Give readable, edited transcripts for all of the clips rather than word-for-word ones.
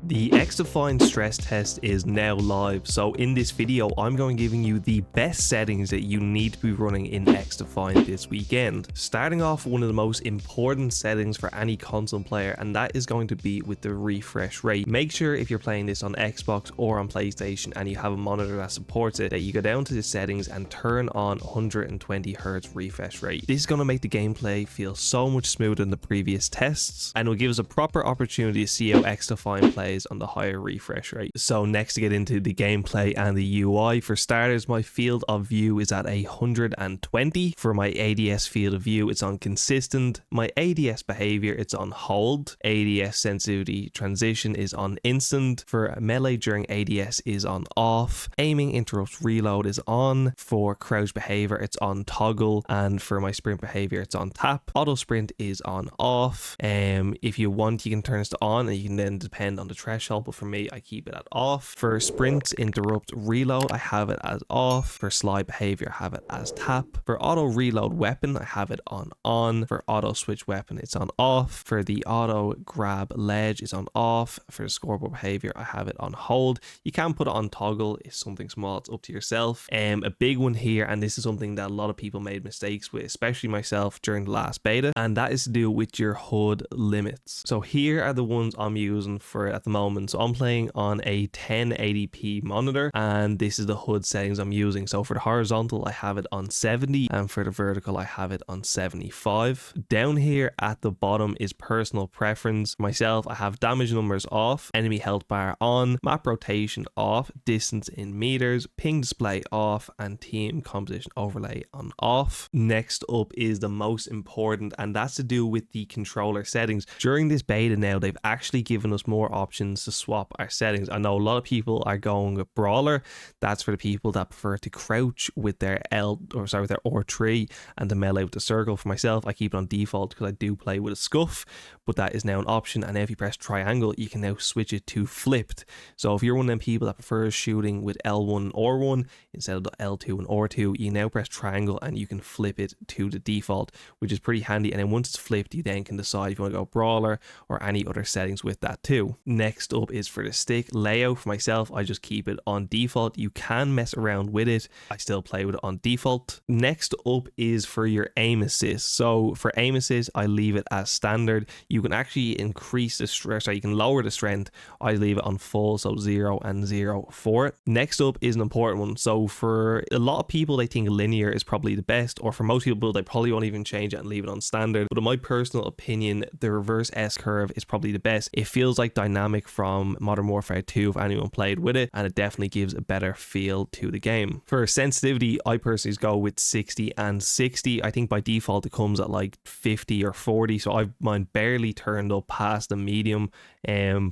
The XDefiant stress test is now live, so in this video I'm going to be giving you the best settings that you need to be running in XDefiant this weekend. Starting off, one of the most important settings for any console player, and that is going to be with the refresh rate. Make sure if you're playing this on Xbox or on PlayStation and you have a monitor that supports it, that you go down to the settings and turn on 120Hz refresh rate. This is going to make the gameplay feel so much smoother than the previous tests, and it will give us a proper opportunity to see how XDefiant plays on the higher refresh rate. So next, to get into the gameplay and the UI, for starters, my field of view is at 120. For my ADS field of view, it's on consistent. My ADS behavior, it's on hold. ADS sensitivity transition is on instant. For melee during ADS is on off. Aiming interrupts reload is on. For crouch behavior, it's on toggle, and for my sprint behavior, it's on tap. Auto sprint is on off. If you want, you can turn this to on, and you can then depend on the threshold, but for me, I keep it at off. For sprint interrupt reload, I have it as off. For slide behavior, I have it as tap. For auto reload weapon, I have it on. For auto switch weapon, it's on off. For the auto grab ledge, it's on off. For the scoreboard behavior, I have it on hold. You can put it on toggle if something small, it's up to yourself. A big one here, and this is something that a lot of people made mistakes with, especially myself during the last beta, and that is to do with your HUD limits. So here are the ones I'm using for at the moment. So I'm playing on a 1080p monitor, and this is the HUD settings I'm using. So for the horizontal, I have it on 70, and for the vertical, I have it on 75. Down here at the bottom is personal preference. Myself, I have damage numbers off, enemy health bar on, map rotation off, distance in meters, ping display off, and team composition overlay on off. Next up is the most important, and that's to do with the controller settings. During this beta now, they've actually given us more options to swap our settings. I know a lot of people are going with brawler. That's for the people that prefer to crouch with their with their R3 and the melee with the circle. For myself, I keep it on default because I do play with a scuff, but that is now an option. And if you press triangle, you can now switch it to flipped. So if you're one of them people that prefers shooting with L1 and R1 instead of the L2 and R2, you now press triangle and you can flip it to the default, which is pretty handy. And then once it's flipped, you then can decide if you want to go brawler or any other settings with that too. Next up is for the stick layout. For myself, I just keep it on default. You can mess around with it. I still play with it on default. Next up is for your aim assist. So for aim assist, I leave it as standard. You can actually increase the strength, so you can lower the strength. I leave it on full, so 0 and 0 for it. Next up is an important one. So for a lot of people, they think linear is probably the best, or for most people, they probably won't even change it and leave it on standard. But in my personal opinion, the reverse S curve is probably the best. It feels like dynamic from Modern Warfare 2 if anyone played with it, and it definitely gives a better feel to the game. For sensitivity, I personally go with 60 and 60. I think by default it comes at like 50 or 40, so I've mine barely turned up past the medium.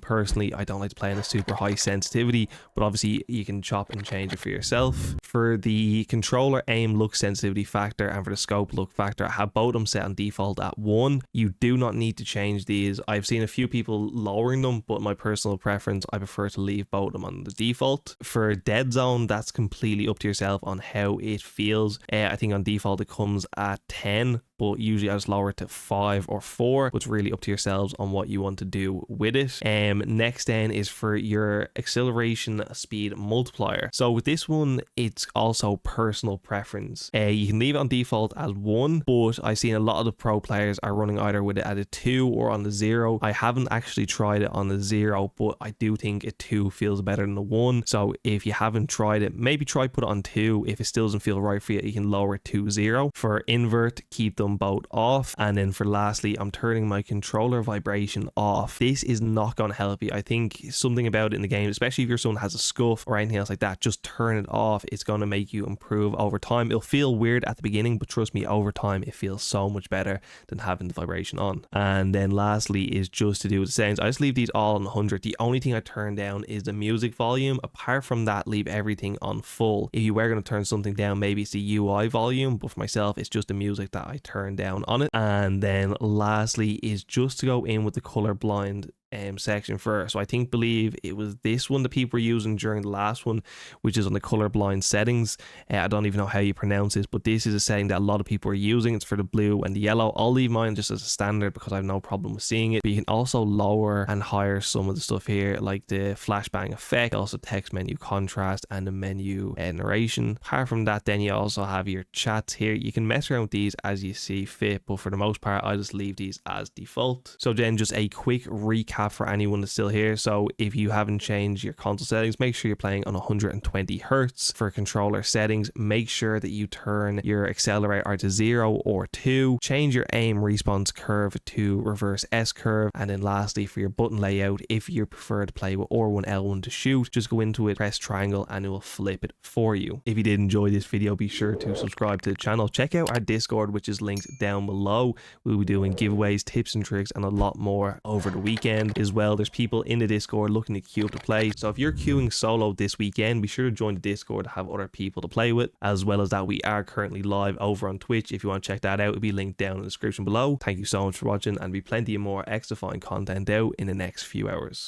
Personally, I don't like to play in a super high sensitivity, but obviously you can chop and change it for yourself. For the controller aim look sensitivity factor and for the scope look factor, I have both of them set on default at 1. You do not need to change these. I've seen a few people lowering them, but my personal preference, I prefer to leave both of them on the default. For dead zone, that's completely up to yourself on how it feels. I think on default it comes at 10, but usually I just lower it to 5 or 4. But it's really up to yourselves on what you want to do with it. Next then is for your acceleration speed multiplier. So with this one, it's also personal preference. You can leave it on default as 1, but I've seen a lot of the pro players are running either with it at a 2 or on the 0. I haven't actually tried it on the 0, but I do think a 2 feels better than the 1. So if you haven't tried it, maybe try put it on 2. If it still doesn't feel right for you, you can lower it to 0. For invert, keep them both off. And then for lastly, I'm turning my controller vibration off. This is not going to help you. I think something about it in the game, especially if your son has a scuff or anything else like that, just turn it off. It's going to make you improve over time. It'll feel weird at the beginning, but trust me, over time it feels so much better than having the vibration on. And then lastly is just to do with the sounds. I just leave these all on 100. The only thing I turn down is the music volume. Apart from that, leave everything on full. If you were going to turn something down, maybe it's the UI volume, but for myself, it's just the music that I turn down on it. And then lastly is just to go in with the color blind section for. So I believe it was this one that people were using during the last one, which is on the colorblind settings. I don't even know how you pronounce this, but this is a setting that a lot of people are using. It's for the blue and the yellow. I'll leave mine just as a standard because I have no problem with seeing it. But you can also lower and higher some of the stuff here, like the flashbang effect, also text menu contrast and the menu narration. Apart from that, then you also have your chats here. You can mess around with these as you see fit, but for the most part I just leave these as default. So then just a quick recap for anyone that's still here. So if you haven't changed your console settings, make sure you're playing on 120 hertz. For controller settings, make sure that you turn your accelerator to 0 or 2, change your aim response curve to reverse S curve, and then lastly for your button layout, if you prefer to play with R1 L1 to shoot, just go into it, press triangle, and it will flip it for you. If you did enjoy this video, be sure to subscribe to the channel. Check out our Discord, which is linked down below. We'll be doing giveaways, tips and tricks, and a lot more over the weekend as well. There's people in the Discord looking to queue up to play, so if you're queuing solo this weekend, be sure to join the Discord to have other people to play with. As well as that, we are currently live over on Twitch. If you want to check that out, it'll be linked down in the description below. Thank you so much for watching, and be plenty of more XDefiant content out in the next few hours.